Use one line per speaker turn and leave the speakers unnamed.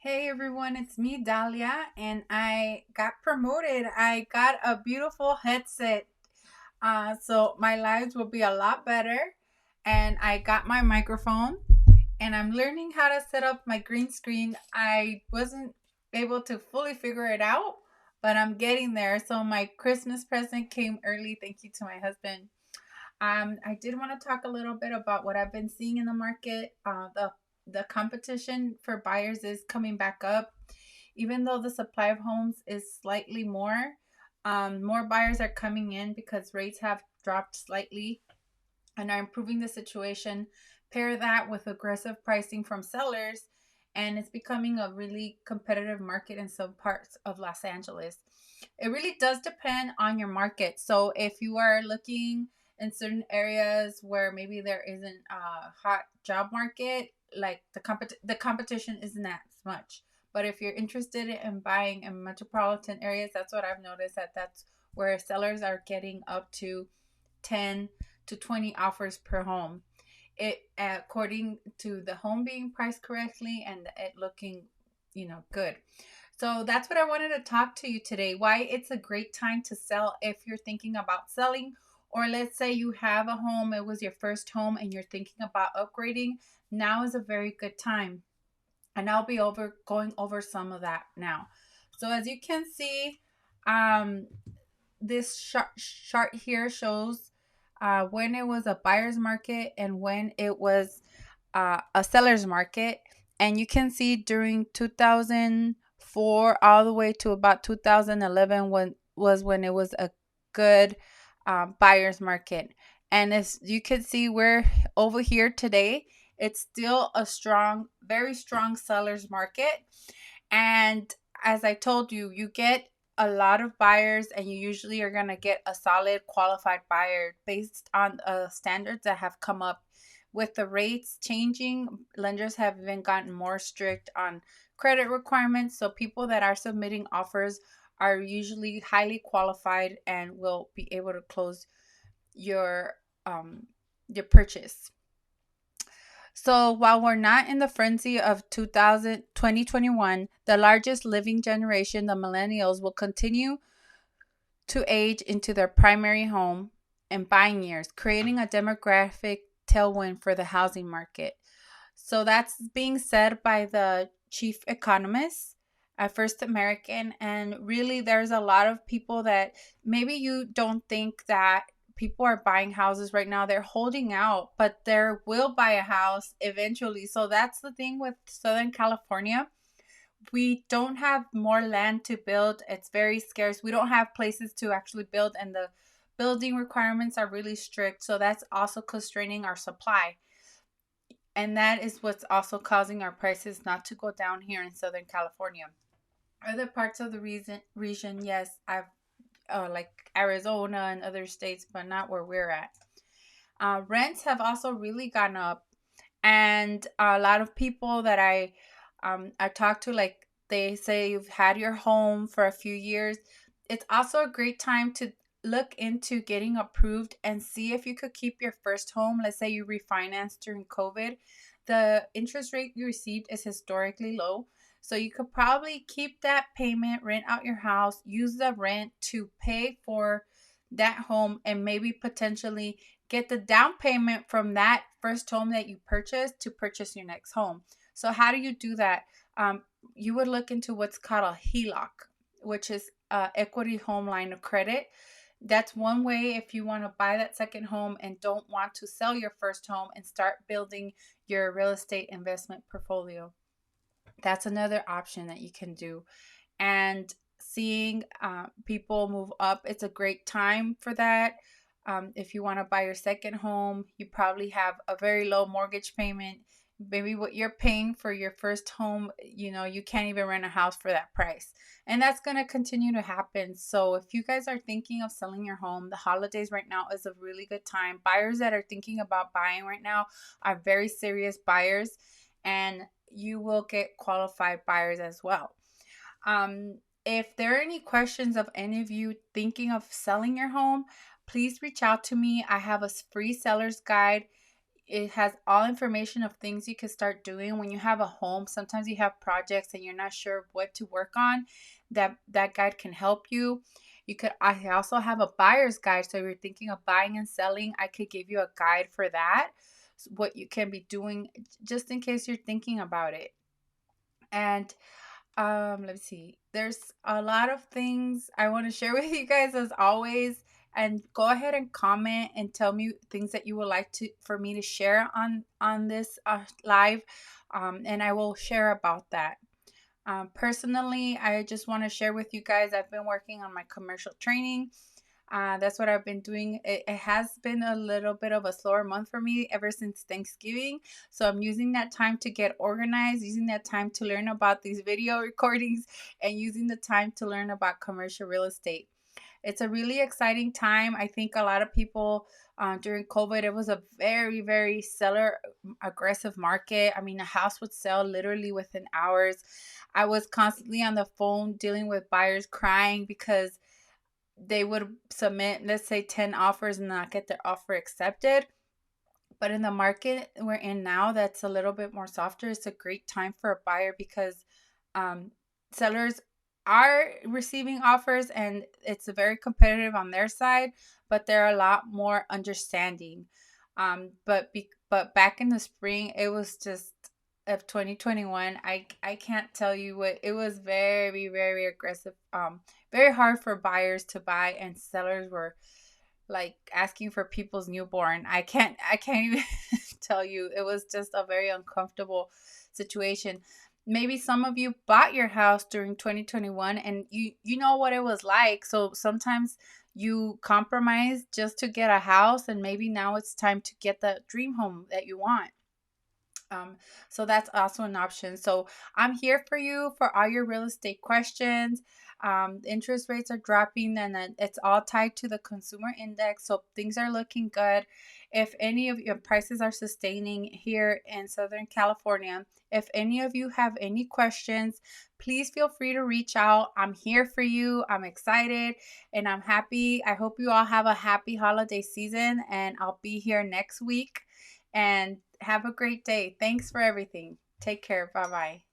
Hey everyone, it's me, Dahlia, and I got promoted. I got a beautiful headset. So my lives will be a lot better. And I got my microphone, and I'm learning how to set up my green screen. I wasn't able to fully figure it out, but I'm getting there. So my Christmas present came early. Thank you to my husband. I did want to talk a little bit about what I've been seeing in the market. The competition for buyers is coming back up, even though the supply of homes is slightly more. More buyers are coming in because rates have dropped slightly and are improving the situation. Pair that with aggressive pricing from sellers, and it's becoming a really competitive market in some parts of Los Angeles. It really does depend on your market. So if you are looking in certain areas where maybe there isn't a hot job market, like the competition isn't as much. But if you're interested in buying in metropolitan areas, that's what I've noticed, that's where sellers are getting up to 10 to 20 offers per home. It according to the home being priced correctly and it looking, good. So that's what I wanted to talk to you today. Why it's a great time to sell if you're thinking about selling, or let's say you have a home, it was your first home and you're thinking about upgrading. Now is a very good time. And I'll be over going over some of that now. So as you can see, um, this chart here shows when it was a buyer's market and when it was a seller's market. And you can see during 2004 all the way to about 2011 when it was a good buyer's market. And as you can see, we're over here today. It's still a strong, very strong seller's market. And as I told you, you get a lot of buyers and you usually are going to get a solid qualified buyer based on standards that have come up. With the rates changing, lenders have even gotten more strict on credit requirements. So people that are submitting offers are usually highly qualified and will be able to close your um your purchase. So while we're not in the frenzy of 2021, the largest living generation, the millennials, will continue to age into their primary home and buying years, creating a demographic tailwind for the housing market. So that's being said by the chief economist at First American. And really, there's a lot of people that maybe you don't think that people are buying houses right now. They're holding out, but they will buy a house eventually. So that's the thing with Southern California. We don't have more land to build. It's very scarce. We don't have places to actually build, and the building requirements are really strict. So that's also constraining our supply. And that is what's also causing our prices not to go down here in Southern California. Other parts of the region, yes, I've like Arizona and other states, but not where we're at. Rents have also really gone up, and a lot of people that I talk to, like they say you've had your home for a few years. It's also a great time to look into getting approved and see if you could keep your first home. Let's say you refinanced during COVID. The interest rate you received is historically low. So you could probably keep that payment, rent out your house, use the rent to pay for that home, and maybe potentially get the down payment from that first home that you purchased to purchase your next home. So how do you do that? You would look into what's called a HELOC, which is equity home line of credit. That's one way if you want to buy that second home and don't want to sell your first home and start building your real estate investment portfolio. That's another option that you can do. And seeing people move up, it's a great time for that. If you want to buy your second home, you probably have a very low mortgage payment. Maybe what you're paying for your first home, you can't even rent a house for that price. And that's going to continue to happen. So if you guys are thinking of selling your home, the holidays right now is a really good time. Buyers that are thinking about buying right now are very serious buyers, and you will get qualified buyers as well. If there are any questions of any of you thinking of selling your home, please reach out to me. I have a free seller's guide. it has all information of things you can start doing when you have a home. Sometimes you have projects and you're not sure what to work on. That guide can help you. I also have a buyer's guide. So if you're thinking of buying and selling, I could give you a guide for that. What you can be doing just in case you're thinking about it. And let me see. There's a lot of things I want to share with you guys as always. And go ahead and comment and tell me things that you would like to for me to share on this live, and I will share about that. Personally, I just want to share with you guys. I've been working on my commercial training. That's what I've been doing. It has been a little bit of a slower month for me ever since Thanksgiving. So I'm using that time to get organized, using that time to learn about these video recordings, and using the time to learn about commercial real estate. It's a really exciting time. I think a lot of people during COVID, it was a very, very seller aggressive market. I mean, a house would sell literally within hours. I was constantly on the phone dealing with buyers crying because they would submit, let's say, 10 offers and not get their offer accepted. But in the market we're in now, that's a little bit more softer. It's a great time for a buyer because um, sellers are receiving offers and it's very competitive on their side, but they're a lot more understanding. But back in the spring, it was just of 2021. I can't tell you what it was. Very, very aggressive. Very hard for buyers to buy, and sellers were like asking for people's newborn. I can't even tell you. It was just a very uncomfortable situation. Maybe some of you bought your house during 2021 and you know what it was like. So sometimes you compromise just to get a house, and maybe now it's time to get the dream home that you want. Um, so that's also an option. So I'm here for you for all your real estate questions. Interest rates are dropping, and then it's all tied to the consumer index. So things are looking good. If any of your prices are sustaining here in Southern California, if any of you have any questions, please feel free to reach out. I'm here for you. I'm excited and I'm happy. I hope you all have a happy holiday season, and I'll be here next week. And have a great day. Thanks for everything. Take care. Bye bye.